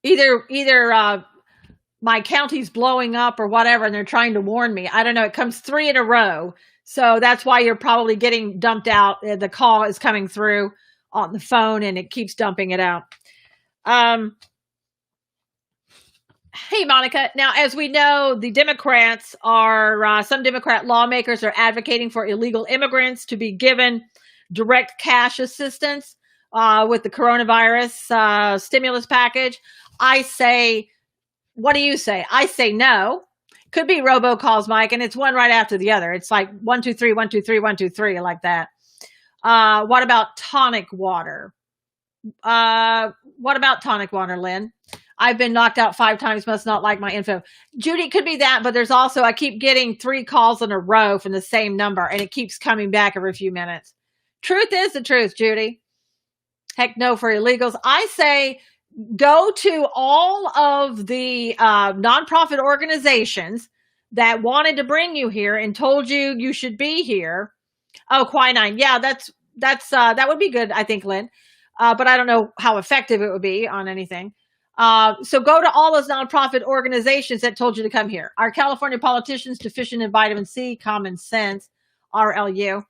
Either my county's blowing up or whatever, and they're trying to warn me. I don't know. It comes 3 in a row. So that's why you're probably getting dumped out. The call is coming through on the phone, and it keeps dumping it out. Hey, Monica. Now, as we know, the Democrats some Democrat lawmakers are advocating for illegal immigrants to be given direct cash assistance with the coronavirus stimulus package. I say, what do you say? I say no. Could be robocalls, Mike, and it's one right after the other. It's like 1, 2, 3, 1, 2, 3, 1, 2, 3, like that. What about tonic water? What about tonic water, Lynn? I've been knocked out 5 times, must not like my info. Judy, could be that, but there's also, I keep getting 3 calls in a row from the same number, and it keeps coming back every few minutes. Truth is the truth, Judy. Heck no for illegals. I say go to all of the nonprofit organizations that wanted to bring you here and told you should be here. Oh, quinine. Yeah, that would be good, I think, Lynn. But I don't know how effective it would be on anything. So go to all those nonprofit organizations that told you to come here. Our California politicians deficient in vitamin C, common sense, RLU.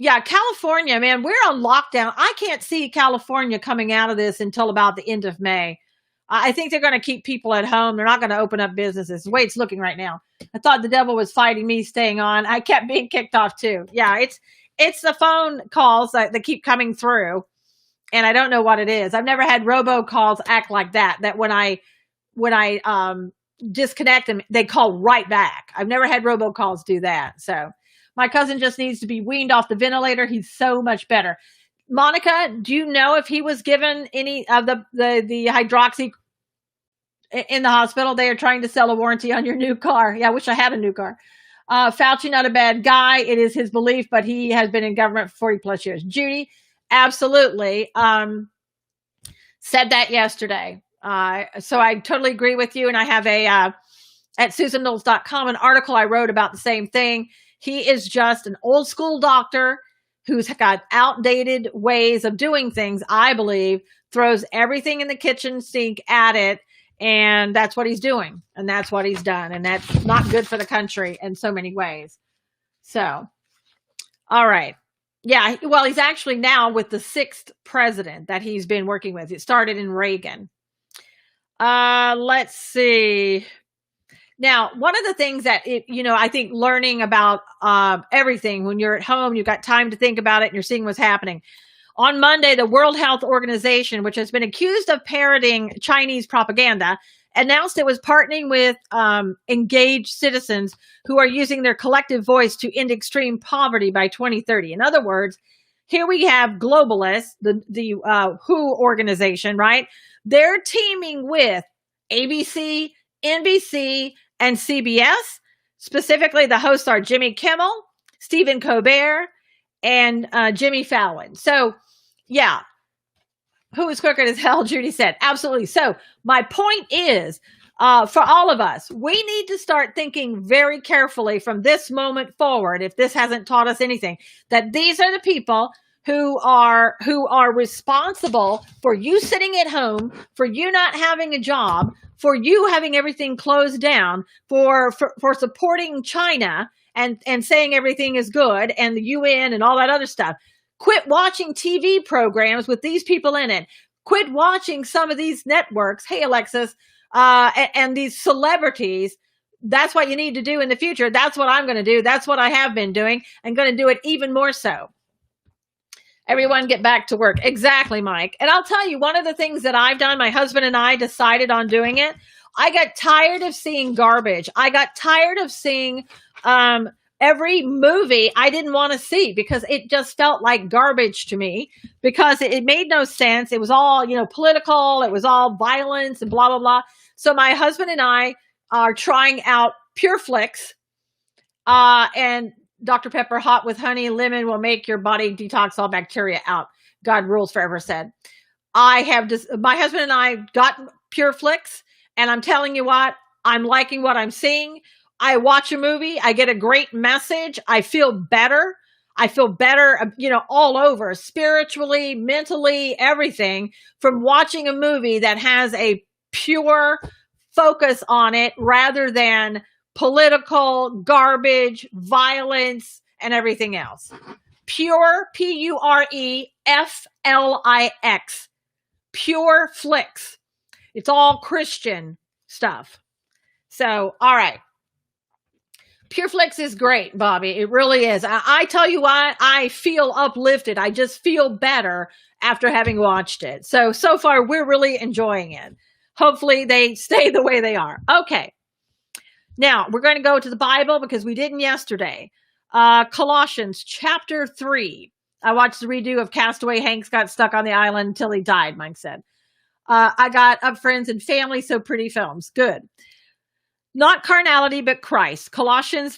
Yeah, California, man, we're on lockdown. I can't see California coming out of this until about the end of May. I think they're going to keep people at home. They're not going to open up businesses. The way it's looking right now. I thought the devil was fighting me staying on. I kept being kicked off too. Yeah, it's the phone calls that keep coming through. And I don't know what it is. I've never had robocalls act like that when I disconnect them, they call right back. I've never had robocalls do that. So my cousin just needs to be weaned off the ventilator. He's so much better. Monica, do you know if he was given any of the hydroxy in the hospital? They are trying to sell a warranty on your new car. Yeah, I wish I had a new car. Fauci, not a bad guy. It is his belief, but he has been in government for 40 plus years. Judy, absolutely. Said that yesterday. So I totally agree with you. And I have at SusanKnowles.com, an article I wrote about the same thing. He is just an old school doctor who's got outdated ways of doing things, I believe, throws everything in the kitchen sink at it. And that's what he's doing. And that's what he's done. And that's not good for the country in so many ways. So, all right. Yeah. Well, he's actually now with the 6th president that he's been working with. It started in Reagan. Let's see. Now, one of the things that, I think learning about everything when you're at home, you've got time to think about it and you're seeing what's happening. On Monday, the World Health Organization, which has been accused of parroting Chinese propaganda, announced it was partnering with engaged citizens who are using their collective voice to end extreme poverty by 2030. In other words, here we have globalists, the WHO organization, right? They're teaming with ABC, NBC, and CBS. Specifically, the hosts are Jimmy Kimmel, Stephen Colbert, and Jimmy Fallon. So, yeah, who is crooked as hell, Judy said. Absolutely. So my point is, for all of us, we need to start thinking very carefully from this moment forward, if this hasn't taught us anything, that these are the people who are responsible for you sitting at home, for you not having a job, for you having everything closed down, for supporting China and saying everything is good, and the UN and all that other stuff. Quit watching TV programs with these people in it. Quit watching some of these networks. Hey, Alexis, and these celebrities. That's what you need to do in the future. That's what I'm going to do. That's what I have been doing. I'm going to do it even more so. Everyone get back to work. Exactly, Mike. And I'll tell you, one of the things that I've done, my husband and I decided on doing it. I got tired of seeing garbage. I got tired of seeing every movie I didn't want to see because it just felt like garbage to me because it made no sense. It was all, political. It was all violence and blah, blah, blah. So my husband and I are trying out Pure Flix, and Dr. Pepper hot with honey and lemon will make your body detox all bacteria out. God rules forever said. My husband and I got Pure Flix, and I'm telling you what, I'm liking what I'm seeing. I watch a movie, I get a great message, I feel better. All over, spiritually, mentally, everything from watching a movie that has a pure focus on it rather than political garbage, violence, and everything else. Pure, Pureflix. Pure Flix. It's all Christian stuff. So, all right. Pure Flix is great, Bobby. It really is. I tell you what, I feel uplifted. I just feel better after having watched it. So far, we're really enjoying it. Hopefully, they stay the way they are. Okay. Now, we're going to go to the Bible because we didn't yesterday. Colossians chapter 3. I watched the redo of Castaway. Hanks got stuck on the island until he died, Mike said. I got Up Friends and Family, so pretty films. Good. Not carnality, but Christ. Colossians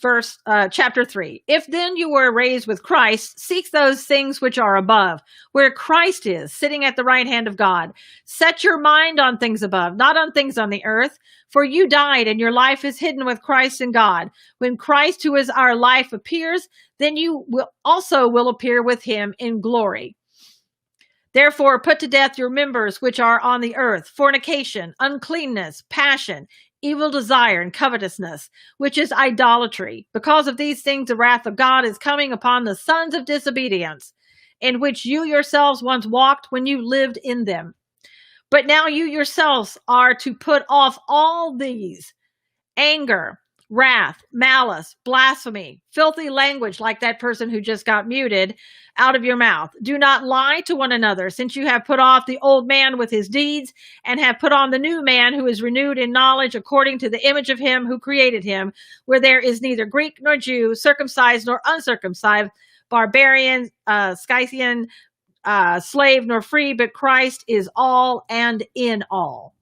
chapter 3. If then you were raised with Christ, seek those things which are above, where Christ is, sitting at the right hand of God. Set your mind on things above, not on things on the earth. For you died, and your life is hidden with Christ in God. When Christ, who is our life, appears, then you will appear with him in glory. Therefore, put to death your members which are on the earth, fornication, uncleanness, passion, evil desire, and covetousness, which is idolatry. Because of these things, the wrath of God is coming upon the sons of disobedience, in which you yourselves once walked when you lived in them. But now you yourselves are to put off all these: anger, wrath, malice, blasphemy, filthy language like that person who just got muted out of your mouth. Do not lie to one another, since you have put off the old man with his deeds and have put on the new man who is renewed in knowledge according to the image of him who created him, where there is neither Greek nor Jew, circumcised nor uncircumcised, barbarian, Scythian, slave nor free, but Christ is all and in all.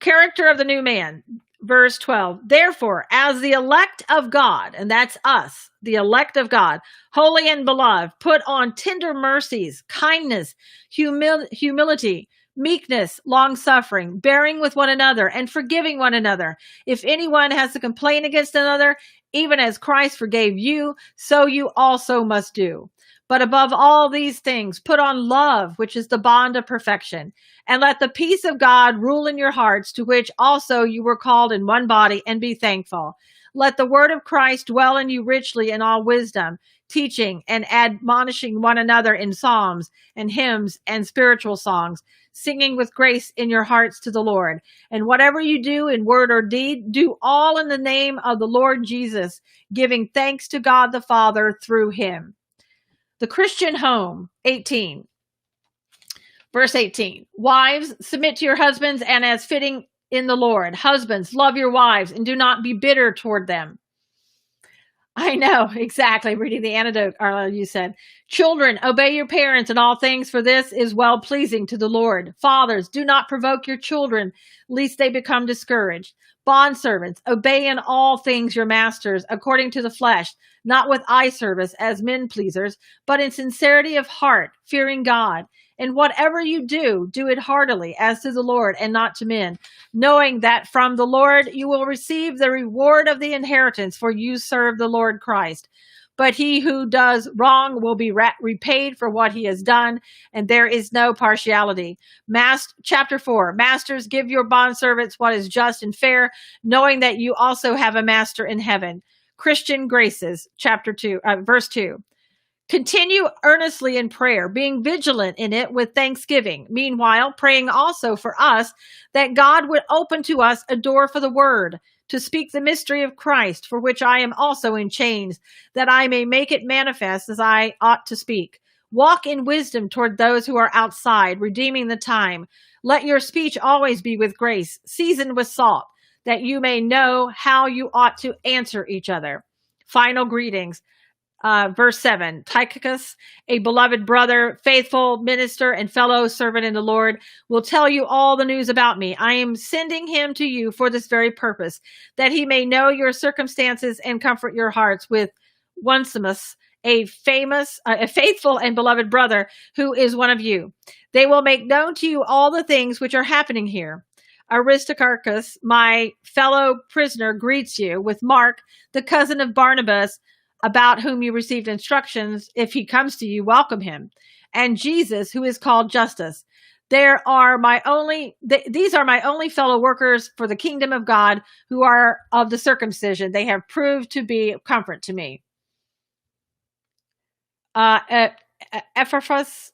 Character of the new man. verse 12. Therefore, as the elect of God, and that's us, the elect of God, holy and beloved, put on tender mercies, kindness, humility, meekness, long suffering, bearing with one another, and forgiving one another. If anyone has a complaint against another, even as Christ forgave you, so you also must do. But above all these things, put on love, which is the bond of perfection. And let the peace of God rule in your hearts, to which also you were called in one body, and be thankful. Let the word of Christ dwell in you richly in all wisdom, teaching and admonishing one another in psalms and hymns and spiritual songs, singing with grace in your hearts to the Lord. And whatever you do in word or deed, do all in the name of the Lord Jesus, giving thanks to God the Father through him. The Christian home, 18. Verse 18. Wives, submit to your husbands and as fitting in the Lord. Husbands, love your wives and do not be bitter toward them. I know, exactly. Reading the antidote, Arla, you said. Children, obey your parents in all things, for this is well-pleasing to the Lord. Fathers, do not provoke your children, lest they become discouraged. Bondservants, obey in all things your masters, according to the flesh, not with eye service as men pleasers, but in sincerity of heart, fearing God. And whatever you do, do it heartily, as to the Lord and not to men, knowing that from the Lord you will receive the reward of the inheritance, for you serve the Lord Christ. But he who does wrong will be repaid for what he has done, and there is no partiality. Chapter 4, Masters, give your bondservants what is just and fair, knowing that you also have a master in heaven. Christian graces, chapter 2, verse 2. Continue earnestly in prayer, being vigilant in it with thanksgiving. Meanwhile, praying also for us that God would open to us a door for the word, to speak the mystery of Christ, for which I am also in chains, that I may make it manifest as I ought to speak. Walk in wisdom toward those who are outside, redeeming the time. Let your speech always be with grace, seasoned with salt, that you may know how you ought to answer each other. Final greetings. Verse 7, Tychicus, a beloved brother, faithful minister, and fellow servant in the Lord, will tell you all the news about me. I am sending him to you for this very purpose, that he may know your circumstances and comfort your hearts with Onesimus, a faithful and beloved brother who is one of you. They will make known to you all the things which are happening here. Aristarchus, my fellow prisoner, greets you with Mark, the cousin of Barnabas, about whom you received instructions. If he comes to you, welcome him. And Jesus, who is called Justus. These are my only fellow workers for the kingdom of God, who are of the circumcision. They have proved to be a comfort to me. Epaphras,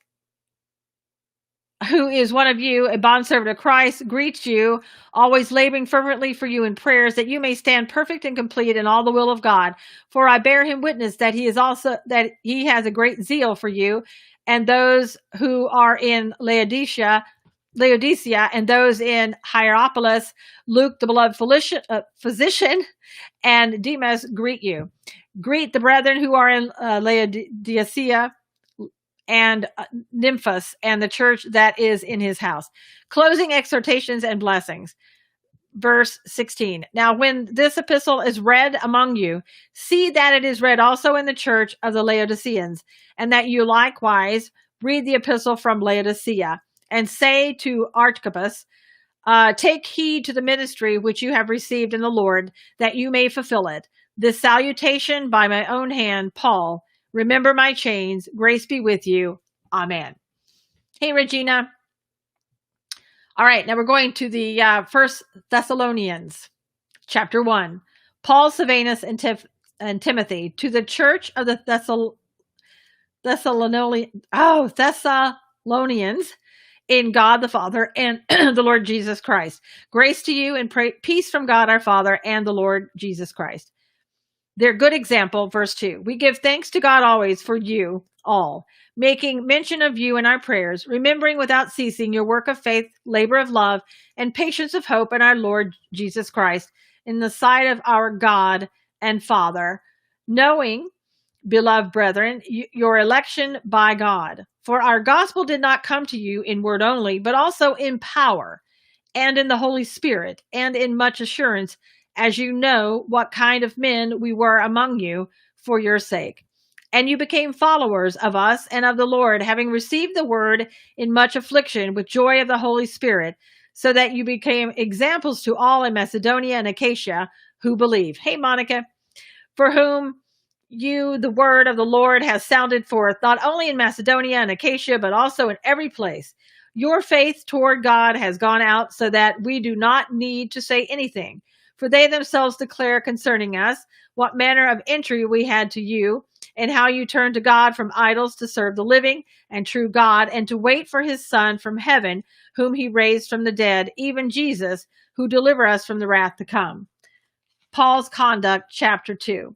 who is one of you, a bondservant of Christ, greets you, always laboring fervently for you in prayers, that you may stand perfect and complete in all the will of God. For I bear him witness that he has a great zeal for you, and those who are in Laodicea, and those in Hierapolis. Luke, the beloved physician, and Demas greet you. Greet the brethren who are in Laodicea, and Nymphas, and the church that is in his house. Closing exhortations and blessings. Verse 16. Now, when this epistle is read among you, see that it is read also in the church of the Laodiceans, and that you likewise read the epistle from Laodicea, and say to Archippus, take heed to the ministry which you have received in the Lord, that you may fulfill it. This salutation by my own hand, Paul. Remember my chains. Grace be with you. Amen. Hey, Regina. All right, now we're going to the First Thessalonians, chapter 1. Paul, Silvanus, and Timothy, to the church of the Thessalonians in God the Father and the Lord Jesus Christ. Grace to you and peace from God our Father and the Lord Jesus Christ. Their good example, verse 2. We give thanks to God always for you all, making mention of you in our prayers, remembering without ceasing your work of faith, labor of love, and patience of hope in our Lord Jesus Christ, in the sight of our God and Father, knowing, beloved brethren, your election by God. For our gospel did not come to you in word only, but also in power and in the Holy Spirit, and in much assurance, as you know what kind of men we were among you for your sake. And you became followers of us and of the Lord, having received the word in much affliction with joy of the Holy Spirit, so that you became examples to all in Macedonia and Achaia who believe. Hey, Monica, for whom the word of the Lord has sounded forth, not only in Macedonia and Achaia, but also in every place. Your faith toward God has gone out, so that we do not need to say anything. For they themselves declare concerning us what manner of entry we had to you, and how you turned to God from idols to serve the living and true God, and to wait for his Son from heaven, whom he raised from the dead, even Jesus, who deliver us from the wrath to come. Paul's conduct, chapter 2.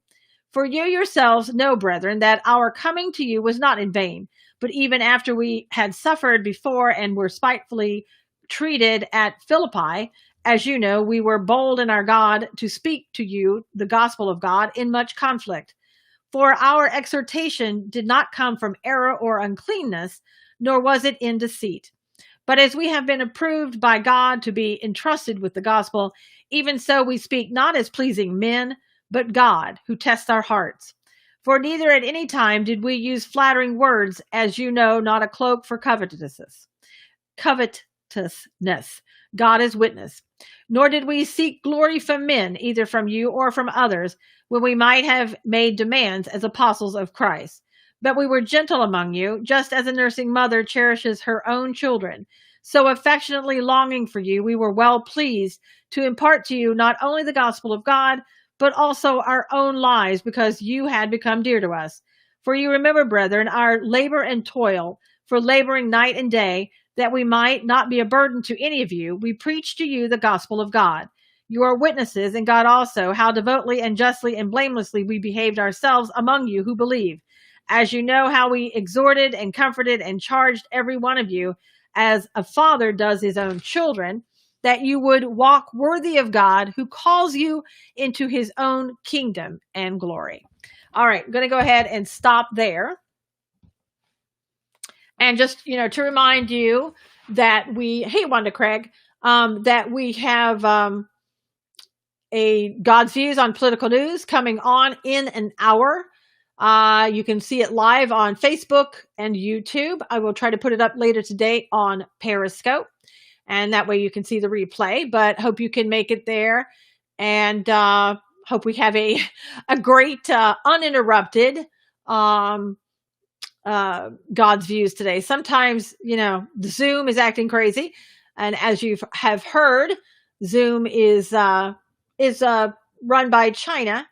For you yourselves know, brethren, that our coming to you was not in vain, but even after we had suffered before and were spitefully treated at Philippi, as you know, we were bold in our God to speak to you the gospel of God in much conflict. For our exhortation did not come from error or uncleanness, nor was it in deceit. But as we have been approved by God to be entrusted with the gospel, even so we speak not as pleasing men, but God, who tests our hearts. For neither at any time did we use flattering words, as you know, not a cloak for covetousness. God is witness. Nor did we seek glory from men, either from you or from others, when we might have made demands as apostles of Christ. But we were gentle among you, just as a nursing mother cherishes her own children. So affectionately longing for you, we were well pleased to impart to you not only the gospel of God, but also our own lives, because you had become dear to us. For you remember, brethren, our labor and toil, for laboring night and day, that we might not be a burden to any of you. We preach to you the gospel of God. You are witnesses, and God also, how devoutly and justly and blamelessly we behaved ourselves among you who believe. As you know how we exhorted and comforted and charged every one of you, as a father does his own children, that you would walk worthy of God, who calls you into his own kingdom and glory. All right, I'm going to go ahead and stop there. And just, to remind you that hey, Wanda Craig, that we have a God's Views on Political News coming on in an hour. You can see it live on Facebook and YouTube. I will try to put it up later today on Periscope, and that way you can see the replay, but hope you can make it there, and hope we have a great uninterrupted God's Views today. Sometimes, the Zoom is acting crazy, and as you have heard, Zoom is run by China.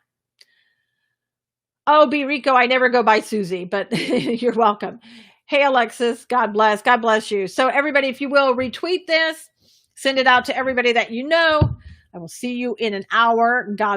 Oh, B. Rico, I never go by Susie, but you're welcome. Hey, Alexis, God bless. God bless you. So everybody, if you will, retweet this, send it out to everybody that you know. I will see you in an hour. God